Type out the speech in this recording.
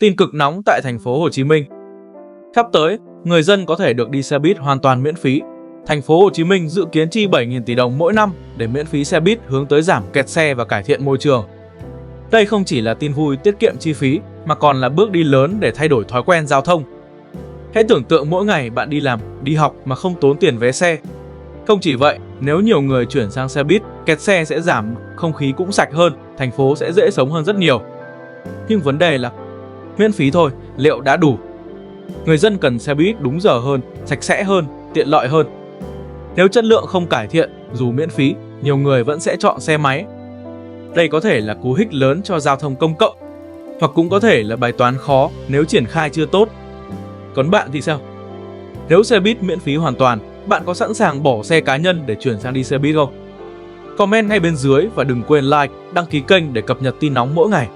Tin cực nóng tại thành phố Hồ Chí Minh. Sắp tới, người dân có thể được đi xe buýt hoàn toàn miễn phí. Thành phố Hồ Chí Minh dự kiến chi 7.000 tỷ đồng mỗi năm để miễn phí xe buýt hướng tới giảm kẹt xe và cải thiện môi trường. Đây không chỉ là tin vui tiết kiệm chi phí mà còn là bước đi lớn để thay đổi thói quen giao thông. Hãy tưởng tượng mỗi ngày bạn đi làm, đi học mà không tốn tiền vé xe. Không chỉ vậy, nếu nhiều người chuyển sang xe buýt, kẹt xe sẽ giảm, không khí cũng sạch hơn, thành phố sẽ dễ sống hơn rất nhiều. Nhưng vấn đề là miễn phí thôi, liệu đã đủ? Người dân cần xe buýt đúng giờ hơn, sạch sẽ hơn, tiện lợi hơn. Nếu chất lượng không cải thiện, dù miễn phí, nhiều người vẫn sẽ chọn xe máy. Đây có thể là cú hích lớn cho giao thông công cộng, hoặc cũng có thể là bài toán khó nếu triển khai chưa tốt. Còn bạn thì sao? Nếu xe buýt miễn phí hoàn toàn, bạn có sẵn sàng bỏ xe cá nhân để chuyển sang đi xe buýt không? Comment ngay bên dưới và đừng quên like, đăng ký kênh để cập nhật tin nóng mỗi ngày.